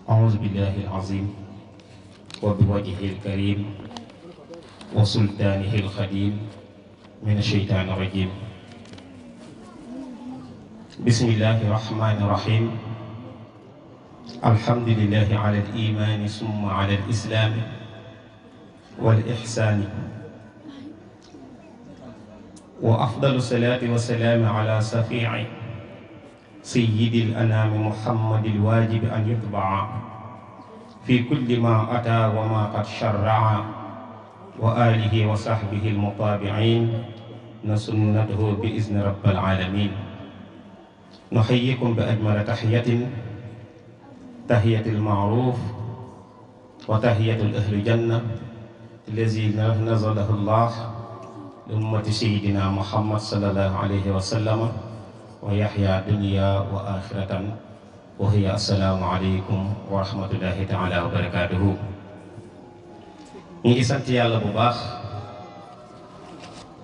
أعوذ بالله العظيم وبوجهه الكريم وسلطانه الخديم من الشيطان الرجيم. بسم الله الرحمن الرحيم. الحمد لله على الإيمان ثم على الإسلام والإحسان، وأفضل الصلاة والسلام على شفيع سيد الأنام محمد الواجب أن يتبع في كل ما أتى وما قد شرع، وآله وصحبه المطابعين نسنته بإذن رب العالمين. نحييكم بأجمل تحية، تحية المعروف وتحية الأهل الجنة الذي نزله الله لأمة سيدنا محمد صلى الله عليه وسلم ويحيى دنيا وآخرة وهي السلام عليكم ورحمة الله تعالى وبركاته. ñi sant yàlla bu baax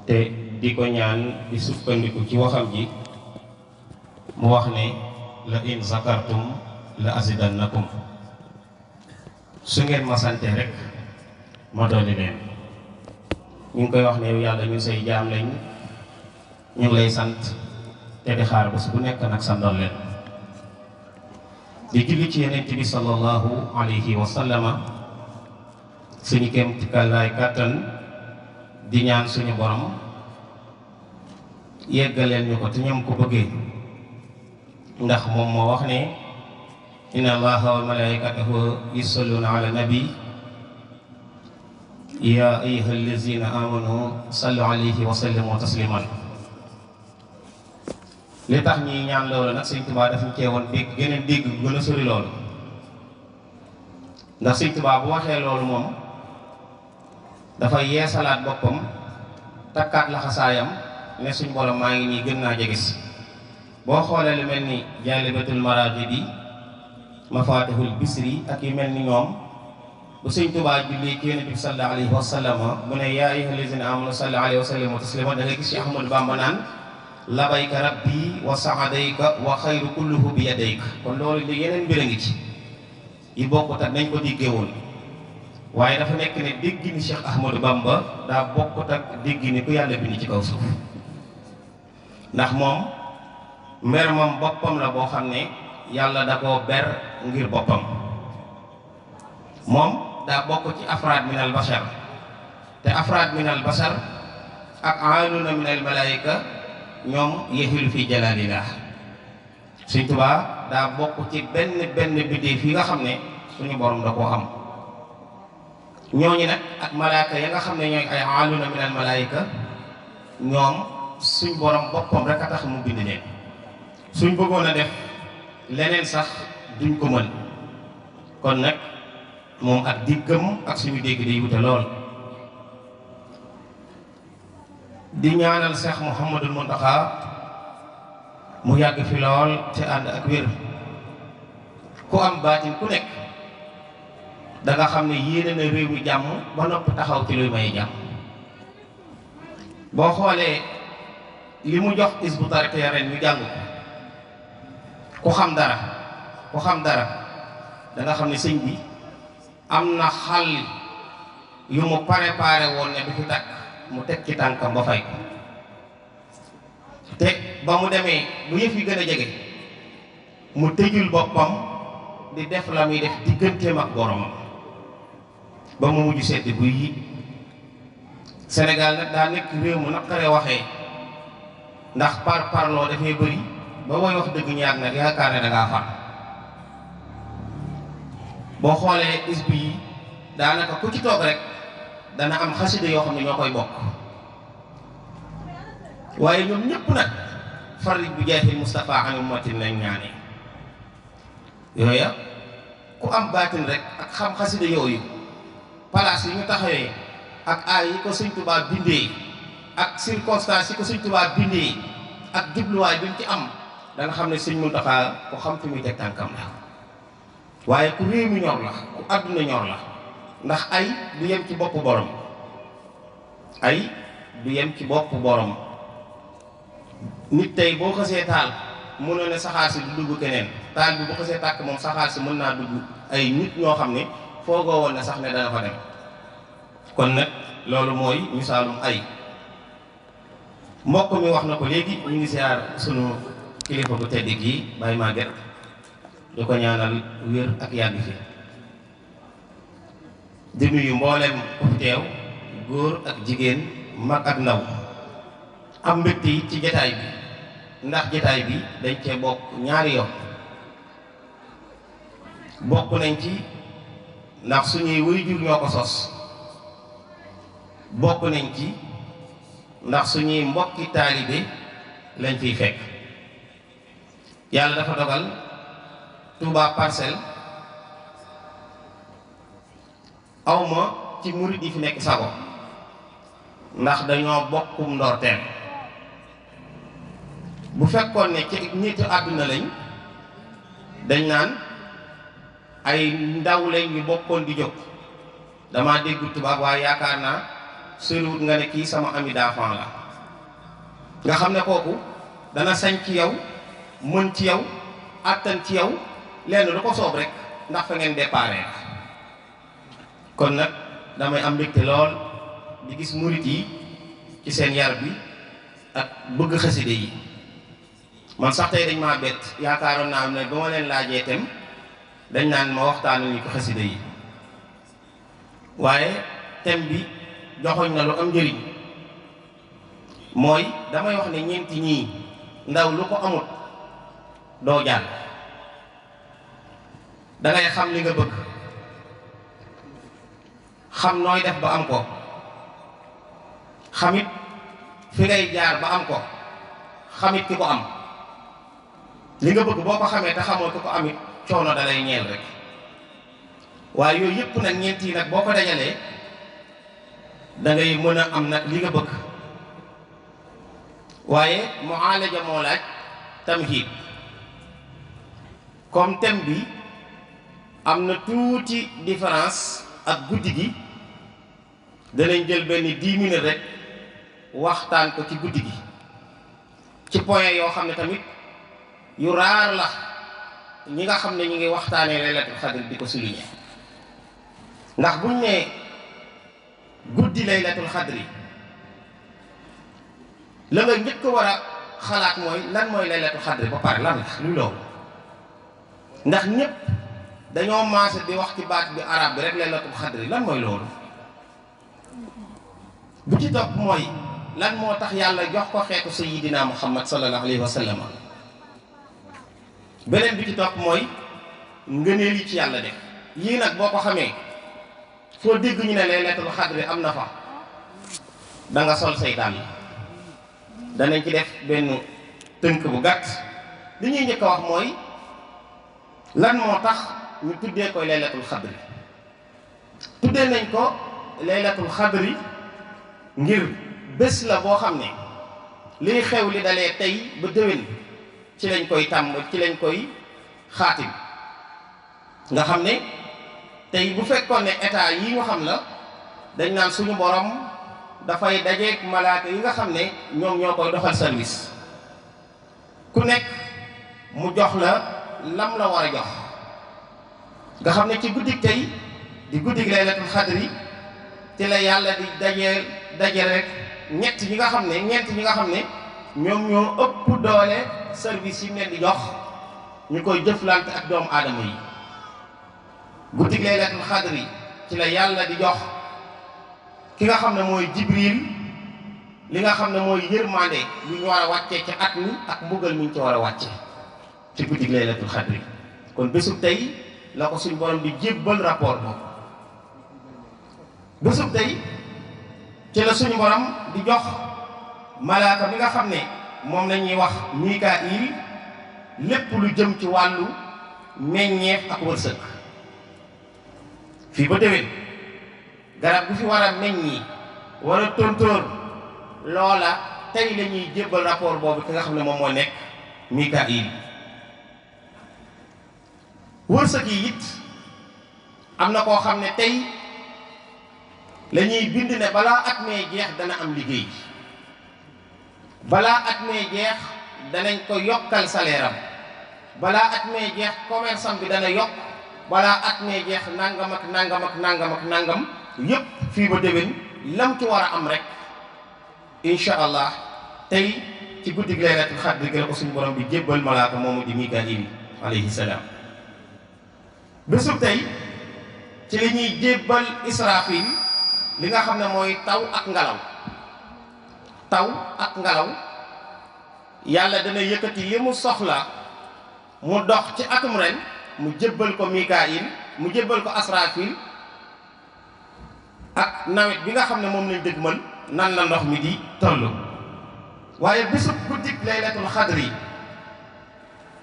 te di ko ñaan di sukkandiku ci waxam ji mu wax ne la in zakartum la azidannakum, su ngeen ma sante rek ma dolli leen. ñu ngi koy wax ne yow yàlla ñu say jaam lañ, ñu ngi lay sant te di xaar bés bu nekk nag sa ndolleen. di julli ci Yonent bi sallallahu alayhi wa sallama suñu kem ci kàllaay kàttan di ñaan suñu borom yeggaleen ñu ko te ñoom ko bëggee, ndax moom moo wax ne inna allaha wa malaikatahu yusalluna ala nabi ya ayyuha allazina amanu sallu alayhi wa sallimu tasliman. li tax ñi ñaan loolu nag Sëñ Tuubaa dafa cee woon dégg geneen dégg gën a sori loolu, ndax Sëñ Tuubaa bu waxee loolu moom dafa yeesalaat boppam takkaat laxasaayam ne suñ borom maa ngi nii gën naa jegis. boo xoolee lu mel ni Jaalibatul Maraaqibi, Mafaatihul Bisri ak yu mel ni ñoom, bu Sëñ Tuubaa julli ci Yonent bi sallallahu alayhi wa sallam mu ne yaa ayyuhal lazina aamanu sallu alayhi wa sallimu taslima, da nga gis ci Ahmadu Bamba naan labayka rabbi wa saadayka wa xayru kulluhu bi yadayka. kon loolu li yeneen mbir a ngi ci yi bokkut ak nañ ko diggee woon, waaye dafa nekk ne dégg ni Cheikh Ahmadou Bamba daa bokkut ak dégg ni ku yàlla bind ci kaw suuf, ndax moom mer moom boppam la boo xam ne yàlla da koo ber ngir boppam. moom daa bokk ci afraad min al bashar, te afraad min al bashar ak aaluna min al malaayika ñoom yexilu fi jalaalillah. Sëñ Tuubaa daa bokk ci benn bindéef yi nga xam ne suñu borom da koo am. ñooñu nag ak malaaka ya nga xam ne ñooy ay aaluna min al malaayika, ñoom suñ borom boppam rek a tax mu bind leen. suñ bëggoon a def leneen sax duñ ko mën. kon nag moom ak diggam ak suñu dégg day wute lool. di ñaanal Cheikh Mouhamadul Mountakha mu yàgg fi lool te ànd ak wér. ku am baatin ku nekk da nga xam ne yéene na réew mi jàmm ba noppi taxaw ci luy may jàmm. boo xoolee li mu jox Hizbut Tarqiyyah ren ñu jàng ku xam dara da nga xam ne sëñ bi am na xal yu mu préparé woon ne du fi takk mu teg ci tànkam ba fay ko. te ba mu demee bu yëf yi gën a jege mu tëjul boppam di def la muy def digganteem ak boromam ba mu mujj sedd buy yi. Sénégal nag daa nekk réew mu naqaree waxee, ndax parloo dafay bëri ba booy wax dëgg ñaar nag yaakaar ne da ngaa far. boo xoolee isbi yi daanaka ku ci toog rek dana am xasida yoo xam ne ñoo koy bokk, waaye ñoom ñëpp nag farij bu jaahil Mustafa an ummatin lañ ñaanee. yooya ku am baatin rek ak xam xasida yooyu, palaas yi ñu taxawee ak aay yi ko Sëñ Tuubaa bindee ak circonstance yi ko Sëñ Tuubaa bindee ak jubluwaay bi mu ci am, da nga xam ne Sëñ Muntaxa ku xam fi muy teg tànkam la. waaye ku réew mi ñor la, ku àdduna ñor la, ndax ay du yem ci boppu borom. ay du yem ci boppu borom. nit tey boo xasee taal mënoo ne saxaar si du dugg keneen, taal bi bu xasee tàkk moom saxaar si mën naa dugg ay nit ñoo xam ne foogoo woon na sax ne dana fa dem. kon nag loolu mooy misaalum ay mbokk mi wax na ko léegi ñu ngi siyaar sunu kilifa bu tedd gi Baye Maguette di ko ñaanal wér ak yàgg fi di nuyu mboolem ku fi teew góor ak jigéen mag ak ndaw am mbégte yi ci jataay bi ndax jataay bi dañ cee bokk ñaari yoon bokk nañ ci ndax suñuy waajur ñoo ko sos bokk nañ ci ndax suñuy mbokki taalibe lañ fiy fekk yàlla dafa dogal Touba Parcelles awma ci murid yi fi nekk sago ndax dañoo bokkum ndorteel bu fekkoon ne ci nitu àdduna lañ dañ naan ay ndaw lañ ñu bokkoon di jóg dama dégg tubaab waaye yaakaar naa soriwut nga ne kii sama ami d'enfant la nga xam ne kooku dana sañ ci yow mën ci yow àttan ci yow lenn lu ko soob rek ndax fa ngeen déparé kon nag damay am mbégte lool di gis murit yi ci seen yar bi ak bëgg xaside yi man sax tey dañ maa bett yaakaaroon naa ne ba ma leen laajee tem dañ naan ma waxtaanu ñu ko xaside yi waaye tem bi joxoñ na lu am njëriñ mooy damay wax ne ñeenti ñii ndaw lu ko amut doo jàll dangay xam li nga bëgg xam nooy def ba am ko xamit fi ngay jaar ba am ko xamit ki ko am li nga bëgg boo ko xamee te xamoo ki ko amit coono da lay ñeel rek waaye yooyu yëpp nag ñeent yi nag boo ko dajalee da ngay mën a am nag li nga bëgg waaye mu'aalaja moo laaj tamhiid comme thème bi am na tuuti différence ak guddi gi danañ jël benn 10 minutes rek waxtaan ko ci guddi gi ci point yoo xam ne tamit yu raar la ñi nga xam ne ñu ngi waxtaanee laylatul xadr di ko souligner ndax buñ ne guddi laylatul xadri la nga njëkk a war a xalaat mooy lan mooy laylatul xadri ba pare lan la luy loolu ndax ñëpp dañoo maase di wax ci baat bi arab bi rek laylatul xadri lan mooy loolu bu ci topp mooy lan moo tax yàlla jox ko xeetu sayyidina muhammad sallallahu alayhi wa sallam beneen bi ci topp mooy ngëneel yi ci yàlla def yii nag boo ko xamee foo dégg ñu ne laylatul xadri am na fa da nga sol say dàll danañ ci def benn tënk bu gàtt li ñuy njëkk a wax mooy lan moo tax ñu tuddee koy laylatul xadri tuddee nañ ko laylatul xadri ngir bés la boo xam ne liy xew li dalee tey ba déwén ci lañ koy tàmm ci lañ koy xaatim nga xam ne tey bu fekkoon ne état yi ñu xam la dañ naan suñu borom dafay dajeek malaaka yi nga xam ne ñoom ñoo koy doxal service ku nekk mu jox la lam la war a jox nga xam ne ci guddik tey di guddik laylatul xadri ci la yàlla di daje rek ñeent ñi nga xam ne ñoom ñoo ëpp doole service yi mu leen di jox ñu koy jëflante ak doomu aadama yi guddik laylatul xadri ci la yàlla di jox ki nga xam ne mooy jibril li nga xam ne mooy yërmande lu ñu war a wàccee ci at mi ak mbugal mi ñu ci war a wàcce ci guddik laylatul xadri kon bésub tey la ko suñ borom di jébbal rapport boobu bésub tey ci la suñu borom di jox malaaka mi nga xam ne moom la ñuy wax Mikaayil lépp lu jëm ci wàllu meññeef ak wërsëg fii ba déwén garab gu fi war a meññi war a tóntóor loola tey la ñuy jébbal rapport boobu ki nga xam ne moom moo nekk Mikaayil wërsëg yi it am na koo xam ne tey la ñuy bind ne balaa at mee jeex dana am liggéey balaa at mee jeex danañ ko yokkal salaire am balaa at mee jeex commerce am bi dana yokk balaa at mee jeex nangam ak nangam ak nangam ak nangam yépp fii ba déwén lam ci war a am rek incha allah tey ci guddig laylatul xadr gi la ko suñu borom bi jébbal malaaka moomu di Mikaayil alayhi salaam. bésub tey ci li ñuy jébbal Israafil li nga xam ne mooy taw ak ngelaw. taw ak ngelaw yàlla dana yëkkati li mu soxla mu dox ci atum ren mu jébbal ko Mikaayil mu jébbal ko Asraafil ak nawet bi nga xam ne moom lañ dëgmal nan la ndox mi di toll. waaye bésub guddik laylatul xadri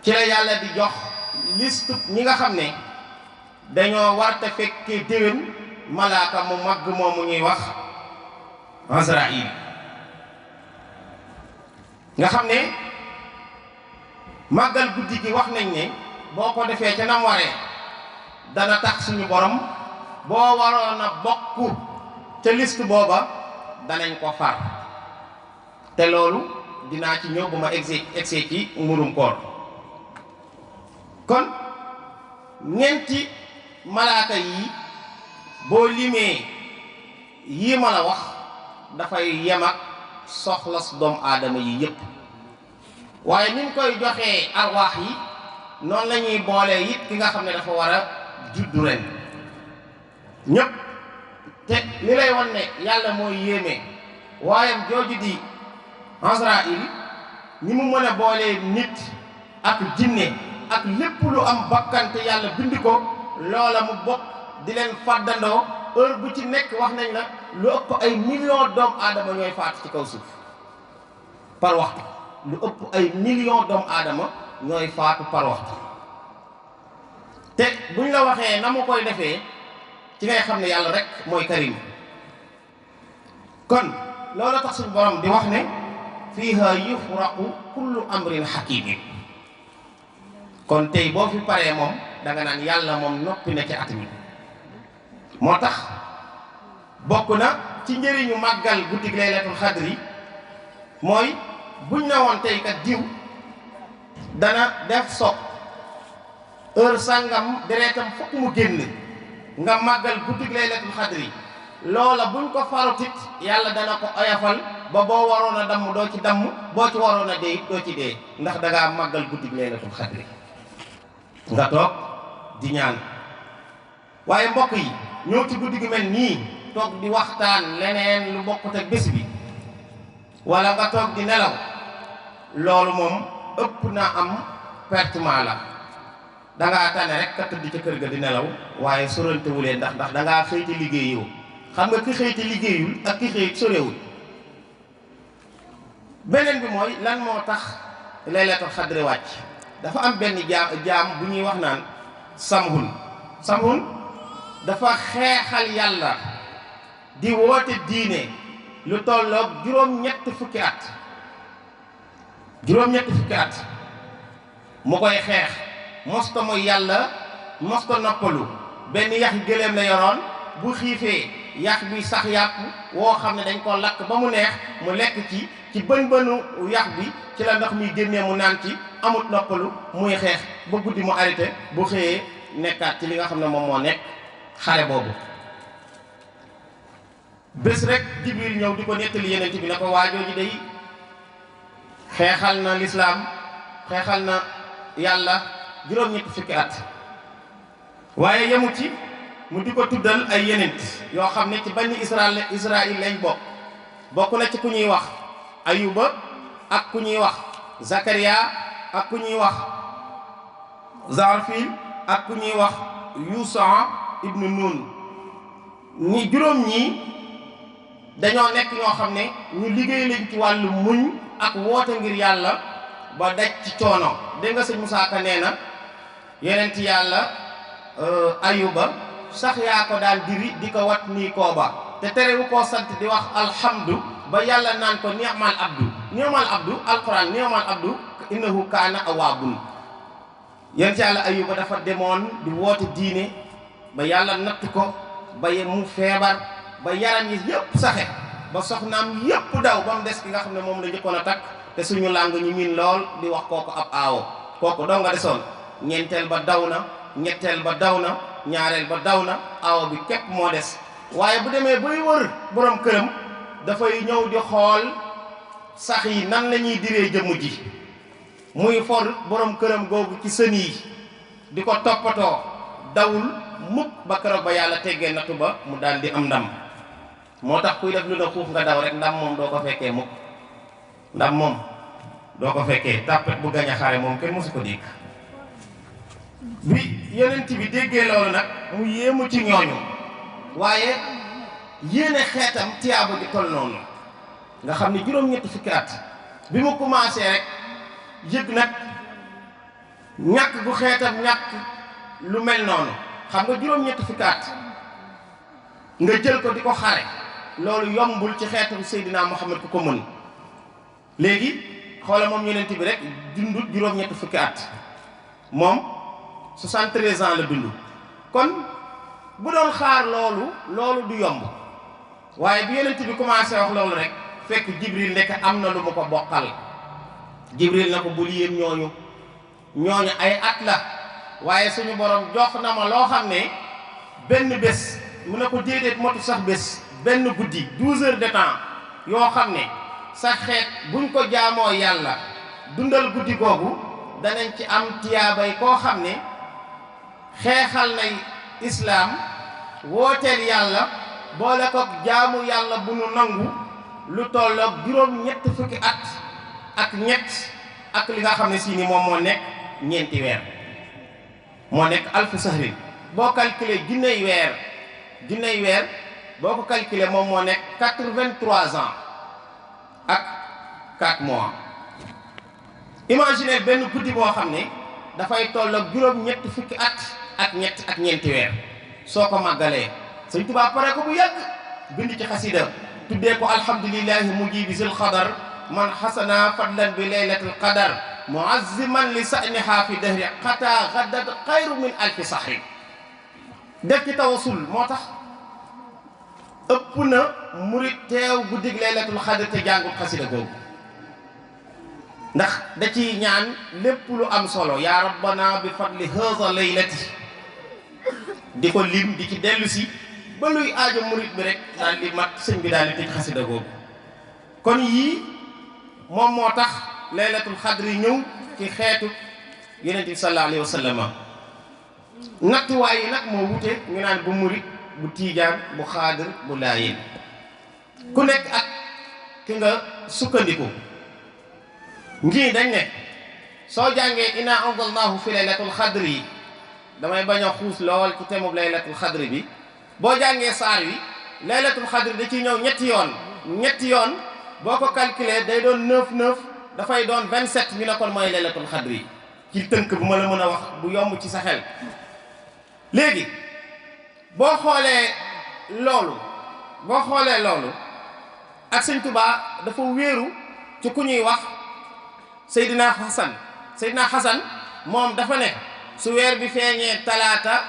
ci la yàlla di jox liste ñi nga xam ne dañoo warte fekkee déwén malaaka mu màgg moomu ñuy wax Azraïl nga xam ne màggal guddi gi wax nañ ne boo ko defee ca nam waree dana tax suñu borom boo waroon a bokk ca liste booba danañ ko far te loolu dinaa ci ñëw bu ma egsee ci murum koor. kon ñeenti malaaka yi boo limee yii ma la wax dafay yem ak soxlas doomu aadama yi yépp waaye ni ñu koy joxee arwaax yi noonu la ñuy boolee it ki nga xam ne dafa war a juddu ren ñépp te li lay won ne yàlla mooy yéeme waayam jooju di Azraïl ni mu mën a boolee nit ak jinne ak lépp lu am bakkante yàlla bind ko loola mu bokk di leen fàddandoo heure bu ci nekk wax nañ la lu ëpp ay millions doomu aadama ñooy faatu ci kaw suuf par waxtu lu ëpp ay millions doomu aadama ñooy faatu par waxtu te buñ la waxee na mu koy defee ci ngay xam ne yàlla rek mooy karim. kon loolu tax suñu borom di wax ne fiiha yufraqu kullu amrin hakimin. kon tey boo fi paree moom danga naan yàlla moom noppi na ci at mi moo tax bokk na ci njëriñu màggal guddig laylatul xadri mooy buñ na woon tey kat diw dana def soog heure sàngam deretam fokk mu génn nga màggal guddig laylatul xadri loola buñ ko farutit yàlla dana ko oyafal ba boo waroon a damm doo ci damm boo ci waroon a dee it doo ci dee ndax dangaa màggal guddig laylatul xadri nga toog di ñaan. waaye mbokk yi ñëw ci guddi gi mel nii toog di waxtaan leneen lu bokkut ak bés bi wala nga toog di nelaw loolu moom ëpp naa am pertement la dangaa tane rek ka tëdd ca kër ga di nelaw waaye sorantewulee ndax dangaa xëy te liggéeyoo. xam nga ki xëy te liggéeyul ak ki xëy sorewul. beneen bi mooy lan moo tax laylatul xadri wàcc dafa am benn jaam bu ñuy wax naan samhun dafa xeexal yàlla di woote diine lu tolloog juróom-ñett fukki at mu koy xeex mosta mooy yàlla mosta noppalu benn yax gëléem la yoroon bu xiifee yax bi sax yàpp woo xam ne dañ ko lakk ba mu neex mu lekk ci bën-bënu yax bi ci la ndox mi génnee mu naan ci amut noppalu muy xeex ba guddi mu arrêté bu xëyee nekkaat ci li nga xam ne moom moo nekk xare boobu. bés rek Jibril ñëw di ko nettali yeneen bi ne ko waajooju day xeexal na lislaam xeexal na yàlla juróom-ñetti fukki at waaye yemu ci mu di ko tuddal ay yenent yoo xam ne ci bani Israël lañ bokk na ci ku ñuy wax Ayuba ak ku ñuy wax Zakariya ak ku ñuy wax Zarfil ak ku ñuy wax Yusa ibnu Nun ñi juróom ñii dañoo nekk ñoo xam ne ñu liggéey lañ ci wàllu muñ ak woote ngir yàlla ba daj ci coono. dégg nga sëñ Musaa Ka nee na yenent yàlla Ayuba sax yaa ko daan diri di ko wat nii kooba te terewu koo sant di wax alhamdu ba yàlla naan ko ni'mal abdu alquran ni'mal abdu innahu kaana awaabun. yenent yàlla Ayuba dafa demoon di woote diine ba yàlla natt ko ba mu feebar ba yaram yi yëpp saxe ba soxnaam yëpp daw ba mu des ki nga xam ne moom la njëkkoon a takk te suñu làng ñu miin lool di wax kooku ab aawo kooku doo nga desoon ñeenteel ba daw na ñetteel ba daw na ñaareel ba daw na awo bi képp moo des waaye bu demee bay wër borom këram dafay ñëw di xool sax yi nan la ñuy diree jëmm ji muy for borom këram googu ci sën yi di ko toppatoo dawul mukk ba keroog ba yàlla teggee nattu ba mu daal di am ndam moo tax kuy def lu na xuuf nga daw rek ndam moom doo ko fekkee mukk ndam moom doo ko fekkee tàppet bu gañ a xare moom kenn mosu ko dégg bi yonent bi déggee loolu nag mu yéemu ci ñooñu waaye yéene xeetam tiyaaba ji toll noonu nga xam ne juróom-ñetti fukki at bi mu commencé rek yëg nag ñàkk gu xeetam ñàkk lu mel noonu xam nga juróom-ñetti fukki at nga jël ko di ko xare loolu yombul ci xeetam Seydina Muhammad ku ko mën léegi xoola moom yonent bi rek dundut juróom-ñetti fukki at moom 73 ans la dund kon bu doon xaar loolu du yomb waaye bi yonent bi commencé wax loolu rek fekk Jibril nekk am na lu mu ko bokkal Jibril na ko bul yéem ñooñu ay at la waaye suñu borom jox na ma loo xam ne benn bés mu ne ko déedéet motu sax bés benn guddi 12 heures de temps yoo xam ne sa xeet buñ ko jaamoo yàlla dundal guddi googu danañ ci am tiyaabay koo xam ne xeexal nay islaam wooteel yàlla boole ko jaamu yàlla bu nu nangu lu tolloog juróom-ñett fukki at ak ñett ak li nga xam ne si ni moom moo nekk ñeenti weer moo nekk alfu sahrin boo calculé junney weer boo ko calculé moom moo nekk 83 ans ak 4 mois imaginez benn guddi boo xam ne dafay tolloog juróom-ñett fukki at ak ñett ak ñeenti weer soo ko màggalee Sëñ Tuubaa pare ko bu yàgg bind ci xasida tuddee ko alhamdulillahi mujibi zil xadar man xasana fadlan bi laylatil qadar muazziman li sa'niha fi dahri xata gaddat xayru min alfi sahri def ci tawasul moo tax ëpp na murit teew guddig laylatul xadar te jàngul xasida googu ndax da ciy ñaan lépp lu am solo yaa rabbana bi fadli haza laylati di ko lim di ci dellu si ba luy aajo murit bi rek daal di mat sëñ bi daal di tëj xasida googu kon yii moom moo tax laylatul xadri ñëw ci xeetu yonent bi sallallahu alayhi wa sallam nattuwaay yi nag moo wute ñu naan bu murit bu tiijaan bu xaadir bu laayeen ku nekk ak ki nga sukkandiku ngii dañ ne soo jàngee inna anzalnaahu fi laylatul xadri yi damay bañ a xuus lool ci temub laylatul xadri bi boo jàngee saar wi laylatul xadri da ciy ñëw ñetti yoon boo ko calculé day doon 9 dafay doon 27 ñu ne kon mooy laylatul xadri ci tënk bu ma la mën a wax bu yomb ci sa xel léegi boo xoolee loolu ak Sëñ Tuubaa dafa wéeru ci ku ñuy wax Seydina Xasan moom dafa ne su weer bi feeñee talaata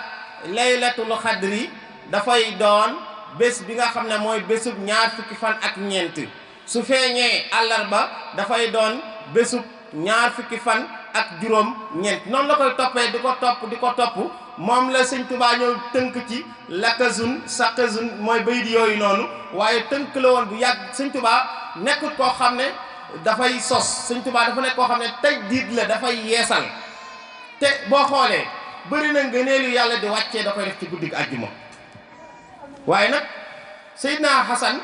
laylatul xadri dafay doon bés bi nga xam ne mooy bésub ñaar fukki fan ak ñeent su feeñee àllarba dafay doon bésub ñaar fukki fan ak juróom ñeent noonu la koy toppee di ko topp moom la Sëñ Tuubaa ñëw tënk ci lakazun saqazun mooy bayit yooyu noonu waaye tënk la woon bu yàgg Sëñ Tuubaa nekkut koo xam ne dafay sos Sëñ Tuubaa dafa nekk koo xam ne tajdiid la dafay yeesal te boo xoolee bëri na ngëneelu yàlla di wàccee da koy def ci guddig àjjuma waaye nag Seydina Xasan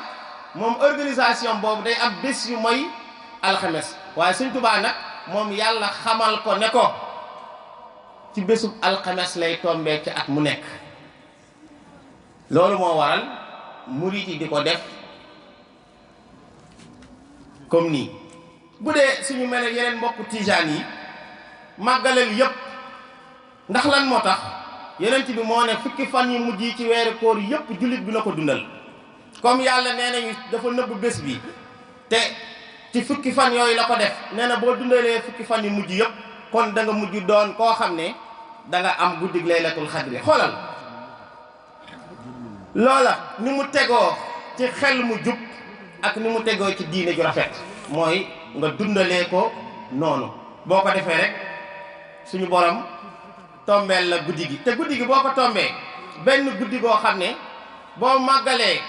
moom organisation boobu day am bés yu mooy alxames waaye Sëñ Tuubaa nag moom yàlla xamal ko ne ko ci bésub alxames lay tombee ci at mu nekk loolu moo waral murit yi di ko def comme nii bu dee suñu mel ne yeneen mbokku tijaan yi màggalal yëpp ndax lan moo tax yonent bi moo ne fukki fan yu mujj yi ci weeru koor yëpp jullit bi na ko dundal comme yàlla nee nañu dafa nëbb bés bi te ci fukki fan yooyu la ko def nee na boo dundalee fukki fan yu mujj yëpp kon da nga mujj doon koo xam ne da nga am guddig laylatul xadri xoolal loola ni mu tegoo ci xel mu jub ak ni mu tegoo ci diine ju rafet mooy nga dundalee ko noonu boo ko defee rek suñu borom tombeel la guddi gi te guddi gi boo ko tombee benn guddi goo xam ne boo màggalee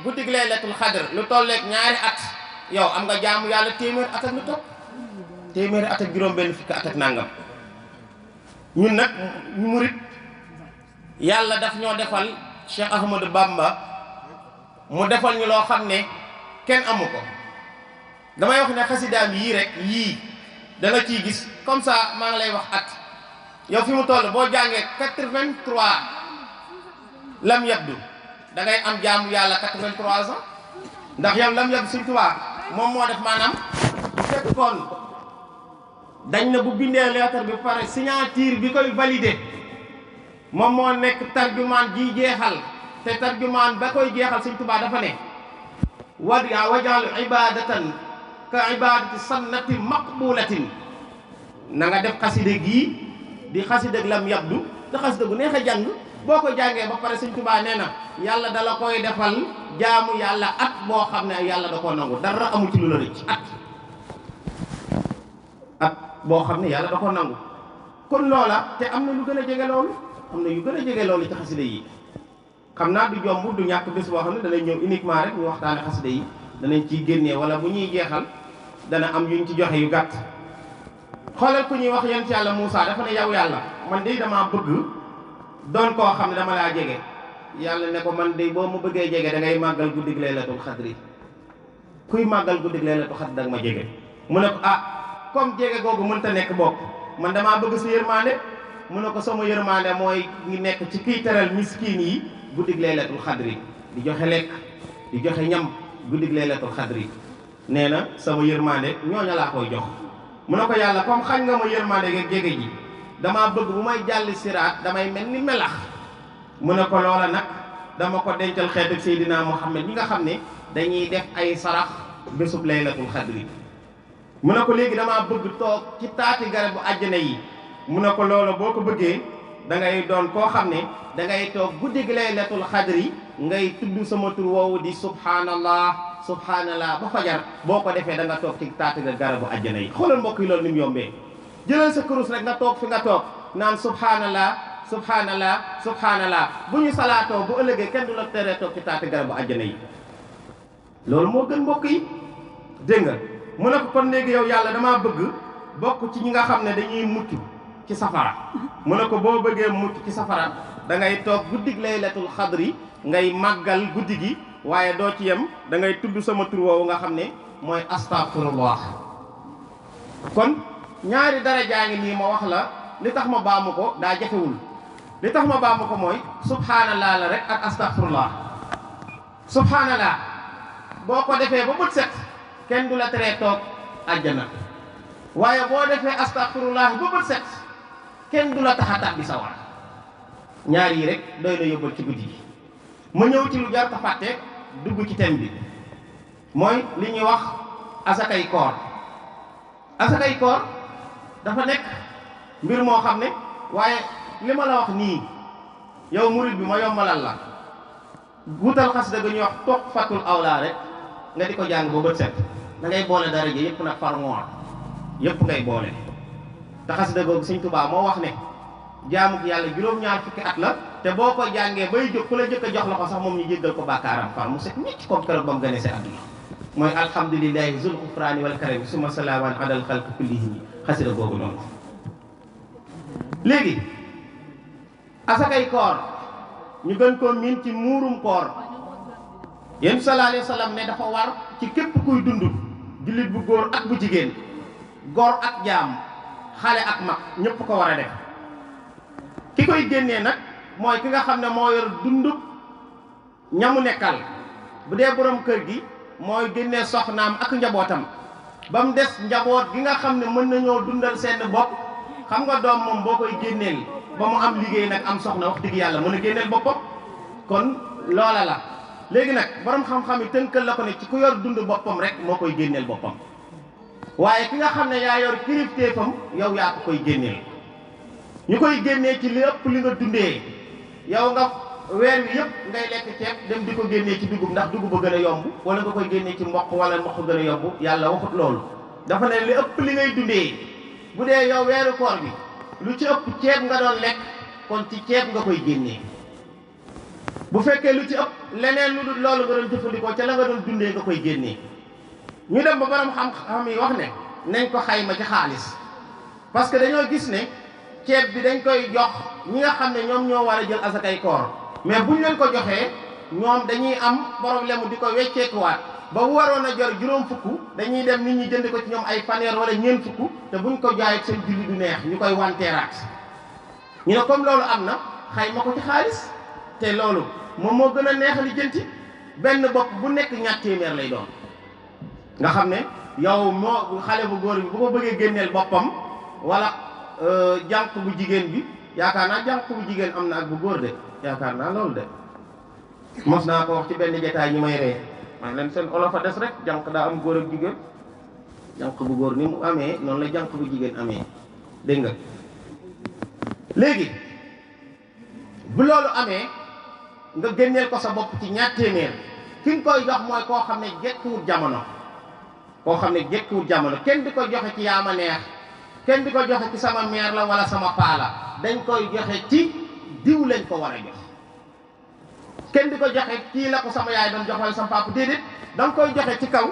guddi gi laylatul xadr lu tolleeg ñaari at yow am nga jaamu yàlla téeméeri at ak lu topp téeméeri at ak juróom benn fukki at ak nangam. ñun nag murit yàlla daf ñoo defal Cheikh Ahmadou Bamba mu defal ñu loo xam ne kenn amu ko. damay wax ne xasidaam yii rek yii da nga ciy gis comme ça maa ngi lay wax at yow fi mu toll boo jàngee 83 lam yabdu da ngay am jaamu yàlla 83 ans ndax yow lam yabdu Sëñ Tuubaa moom moo def maanaam bu fekkoon dañ na bu bindee lettre bi pare signature bi koy validé moom moo nekk tarjumaan ji jeexal te tarjumaan ba koy jeexal Sëñ Tuubaa dafa ne wajal ibadatan ka ibadati sannati maqbulatin na nga def xaside gii di xaside lam yabdu te xaside gu neex a jàng boo ko jàngee ba pare Sëñ Tuubaa nee na yàlla dala koy defal jaamu yàlla at boo xam ne yàlla da koo nangu dara amu ci lu la rëcc at boo xam ne yàlla da koo nangu kon loola te am na lu gën a jege loolu am na yu gën a jege loolu ci xaside yi xam naa du jomb du ñàkk bés boo xam ne danañ ñëw uniquement rek ñu waxtaane xaside yi danañ ciy génnee wala bu ñuy jeexal dana am yuñ ci joxe yu gàtt xoolal ku ñuy wax yonent yàlla Moussa dafa ne yow yàlla man de damaa bëgg doon koo xam ne dama laa jege yàlla ne ko man de boo mu bëggee jege da ngay màggal guddig laylatul xadri kuy màggal guddig laylatul xadri danga ma jege mu ne ko comme jege googu mënta nekk bokk man damaa bëgg sa yërmande mu ne ko sama yërmande mooy ngi nekk ci kiy teral miskiin yi guddig laylatul xadri di joxe lekk di joxe ñam guddig laylatul xadri nee na sama yërmande ñooña laa koy jox mu ne ko yàlla comme xañ nga ma yërmande nga jege ji damaa bëgg bu may jàlli siraat damay mel ni melax mu ne ko loola nag dama ko dencal xeetu Seydina Muhammad ñi nga xam ne dañuy def ay sarax bésub laylatul xadri mu ne ko léegi damaa bëgg toog ci taati garabu àjjana yi mu ne ko loola boo ko bëggee da ngay doon koo xam ne da ngay toog guddi gi laylatul xadri ngay tudd sama tur woowu di subhanallah subhanallah ba fajar boo ko defee da nga toog ci taati garabu àjjana yi xoolal mbokk yi loolu ni mu yombee jëlal sa kurus rek nga toog fi nga toog naan subhanallah subhanallah subhanallah bu ñu salaatoo bu ëllëgee kenn du la teree toog ci taati garabu àjjana yi loolu moo gën mbokk yi dégg nga mu ne ko kon léegi yow yàlla damaa bëgg bokk ci ñi nga xam ne dañuy mucc ci safara mu ne ko boo bëggee mucc ci safara da ngay toog guddig laylatul xadri ngay màggal guddi gi waaye doo ci yem da ngay tudd sama tur woowu nga xam ne mooy astaghfirullah kon ñaari darajaa ngi nii ma wax la li tax ma baamu ko daa jafewul li tax ma baamu ko mooy subhanallah la rek ak astaghfirullah subhanallah boo ko defee ba bët set kenn du la teree toog àjjana waaye boo defee astaghfirullah ba bët set kenn du la tax a tàbbi sawar ñaar yi rek doy na yóbbal ci guddi gi ma ñëw ci lu jar ta fàtte dugg ci thème bi mooy li ñuy wax asakay koor asakay koor dafa nekk mbir moo xam ne waaye li ma la wax nii yow murid bi ma yombalal la wutal xasida ga ñuy wax Tuhfatul Awla rek nga di ko jàng ba bët set da ngay boole daraja yëpp nag par mois yëpp ngay boole te xasida googu Sëñ Tuubaa moo wax ne jaamu gi yàlla juróom-ñaar fukki at la te boo ko jàngee bay jóg ku la jëkk a jox la ko sax moom ñu jéggal ko bàkkaaram far mu set ñicc comme keroog ba mu gane si àdduna mooy alhamdulillahi zul xufraani wal karami suma salaaman alal xalq kullihim xasida googu noonu léegi asakay koor ñu gën koo miin ci muurum koor yéen sallallahu alayhi wa sallam ne dafa war ci képp kuy dund jullit bu góor ak bu jigéen góor ak jaam xale ak mag ñëpp ko war a def ki koy génnee nag mooy ki nga xam ne moo yor dund ñamu nekkal bu dee borom kër gi mooy génnee soxnaam ak njabootam ba mu des njaboot gi nga xam ne mën nañoo dundal seen bopp xam nga doom moom boo koy génneel ba mu am liggéey nag am soxna wax dëgg yàlla mën a génneel boppam kon loola la léegi nag borom xam-xam yi tënkal la ko ne ci ku yor dund boppam rek moo koy génneel boppam waaye ki nga xam ne yaa yor kilifteefam yow yaa ko koy génneel ñu koy génnee ci li ëpp li nga dundee yow nga weer wi yëpp ngay lekk ceeb dem di ko génnee ci dugub ndax dugub ba gën a yomb wala nga koy génnee ci mboq wala mboq gën a yomb yàlla waxut loolu dafa ne li ëpp li ngay dundee bu dee yow weeru koor bi lu ci ëpp ceeb nga doon lekk kon ci ceeb nga koy génnee bu fekkee lu ci ëpp leneen lu dul loolu nga doon jëfandikoo ca la nga doon dundee nga koy génnee ñu dem ba borom xam-xam yi wax ne nañ ko xayma ci xaalis parce que dañoo gis ne ceeb bi dañ koy jox ñi nga xam ne ñoom ñoo war a jël asakay koor mais buñ leen ko joxee ñoom dañuy am problème di ko wecceekuwaat ba waroon a jar juróom fukk dañuy dem nit ñi jënd ko ci ñoom ay fanweer wala ñeent fukk te buñ ko jaayee seen julli du neex ñu koy wanteeraat ñu ne comme loolu am na xayma ko ci xaalis te loolu moom moo gën a neex li jënti benn bopp bu nekk ñaar téeméer lay doon nga xam ne yow moo xale bu góor bi bu ko bëggee génneel boppam wala jànq bu jigéen bi yaakaar naa jànq bu jigéen am na ak bu góor de yaakaar naa loolu de mos naa ko wax ci benn jotaay ñu may ree man leen seen olof a des rek jànq daa am góor ak jigéen jànq bu góor ni mu amee noonu la jànq bu jigéen amee dégg nga léegi bu loolu amee nga génneel ko sa bopp ci ñaar téeméer ki nga koy jox mooy koo xam ne jekkiwut jamono koo xam ne jekkiwut jamono kenn di ko joxe ci yaama neex kenn di ko joxe ci sama meer la wala sama paa la dañ koy joxe ci diw lañ ko war a jox kenn di ko joxe kii la ko sama yaay doon jox wala sama papa déedéet da nga koy joxe ci kaw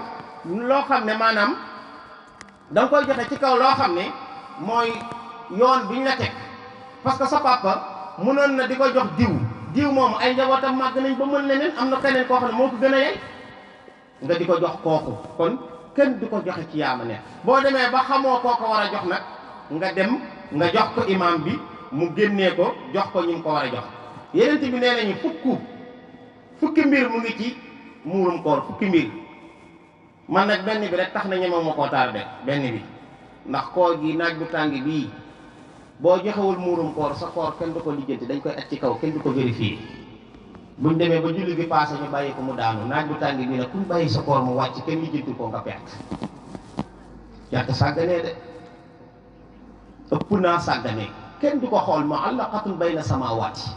loo xam ne maanaam da nga koy joxe ci kaw loo xam ne mooy yoon bi ñu la teg parce que sa papa mënoon na di ko jox diw moomu ay njabootam màgg nañ ba mën leneen am na keneen koo xam ne moo ko gën a yey nga di ko jox kooku kon kenn di ko joxe ci yaama neex boo demee ba xamoo koo ko war a jox nag nga dem nga jox ko imam bi mu génnee ko jox ko ñu ko war a jox yeneen bi nee nañu fukki mbir mu ngi ci muurum koor fukki mbir man nag benn bi rek tax na ñeme ma koo tardé benn bi ndax koor gi naaj bu tàng bii boo joxewul muurum koor sa koor kenn du ko lijjanti dañ koy at ci kaw kenn du ko vérifier buñ demee ba julli gi passé ñu bàyyi ko mu daanu naaj bu tàng bii nag kuñ bàyyi sa koor mu wàcc kenn lijjanti ko nga perte sàgganee de ëpp naa sàgganee kenn du ko xool mu'allaqatun bayna samaawaati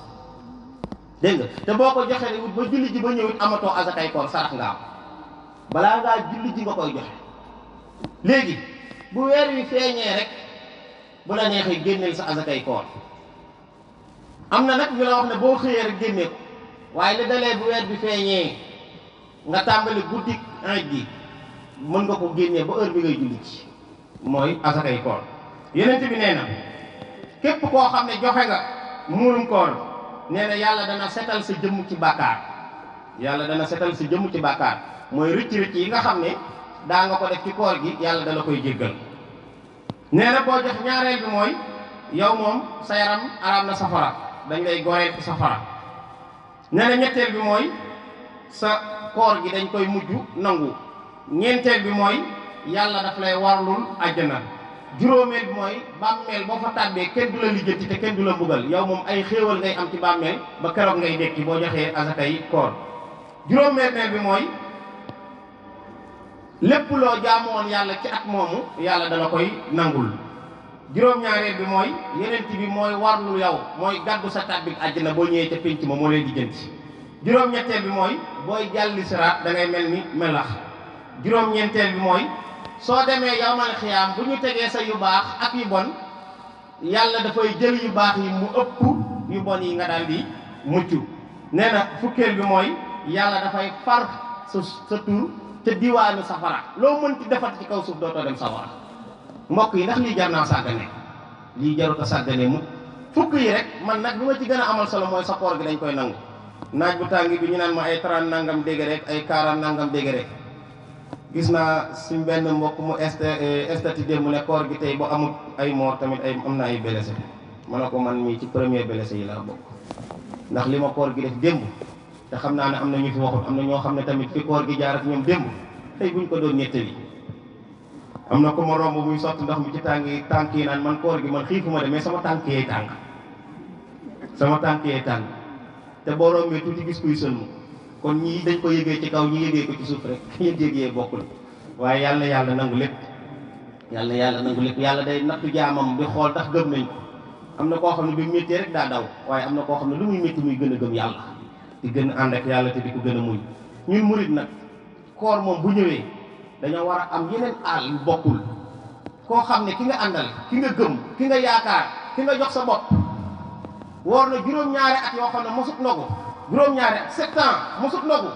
dégg nga te boo ko joxee ba julli ji ba ñëwit amatoo azakay koor sarax nga am balaa ngaa julli ji nga koy joxe léegi bu weer wi feeñee rek bu la neexee génneel sa azakay koor am na nag ñu la wax ne boo xëyee rek génnee ko waaye li dalee bu weer bi feeñee nga tàmbali guddik ayit gi mën nga ko génnee ba heure bi ngay julli ci mooy azakay koor yeneen bi nee na képp koo xam ne joxe nga muurum koor nee na yàlla dana setal sa jëmm ci bàkkaar yàlla dana setal sa jëmm ci bàkkaar mooy rëcc yi nga xam ne daa nga ko def ci koor gi yàlla dala koy jéggal nee na boo jox ñaareel bi mooy yow moom sa yaram araam na safara dañ lay goreel ci safara nee na ñetteel bi mooy sa koor gi dañ koy mujj nangu ñeenteel bi mooy yàlla daf lay warlul àjjana juróomeel bi mooy bàmmeel boo fa tàbbee kenn du la lijjanti te kenn du la mbugal yow moom ay xéewal ngay am ci bàmmeel ba keroog ngay dekki boo joxee asakay koor juróomeel bi mooy lépp loo jaamoon yàlla ci at moomu yàlla dala koy nangul juróom-ñaareel bi mooy yenent bi mooy warlu yow mooy gàddu sa tàbbik àjjana boo ñëwee ca pénc ma moo lay lijjanti juróom-ñetteel bi mooy booy jàlli siraat da ngay mel ni melax juróom-ñeenteel bi mooy soo demee yawmal xiyaam bu ñu tegee sa yu baax ak yu bon yàlla dafay jël yu baax yi mu ëpp yu bon yi nga daal di mucc nee na fukkeel bi mooy yàlla dafay far sa tur te diwaanu safara loo mënti defat ci kaw suuf dootoo dem safara mbokk yi ndax lii jar naa sàggane lii jarut a sàggane mu fukk yi rek man nag bi ma ci gën a amal solo mooy sa koor gi dañ koy nangu naaj bu tàng bi ñu naan ma ay 30 nangam degré rek ay 40 nangam degré rek gis naa suñ benn mbokk mu estati démb ne koor gi tey bu amul ay moor tamit ay am na ay blessé ma ne ko man mii ci premier blessé yi laa bokk ndax li ma koor gi def démb te xam naa ne am na ñu fi waxut am na ñoo xam ne tamit fi koor gi jaar ak ñoom démb tey buñ ko doon ñettali am na ko ma romb muy sotti ndox mi ci tànk yi naan man koor gi man xiifuma de mais sama tànk yee tànk te boo rombee tuuti gis kuy sëlmu kon ñii dañ ko yëgee ci kaw ñi yëgee ko ci suuf rek yëg yee bokkul waaye yàlla nangu lépp yàlla nangu lépp yàlla day nattu jaamam di xool ndax gëm nañ ko am na koo xam ne bi méttee rek daa daw waaye am na koo xam ne lu muy métti muy gën a gëm yàlla di gën a ànd ak yàlla te di ko gën a muñ ñun murit nag koor moom bu ñëwee dañoo war a am yeneen àll yu bokkul koo xam ne ki nga àndal ki nga gëm ki nga yaakaar ki nga jox sa bopp woor na juróom-ñaari at yoo xam ne mosut ndogu juróom-ñaari at 7 ans mosut ndogu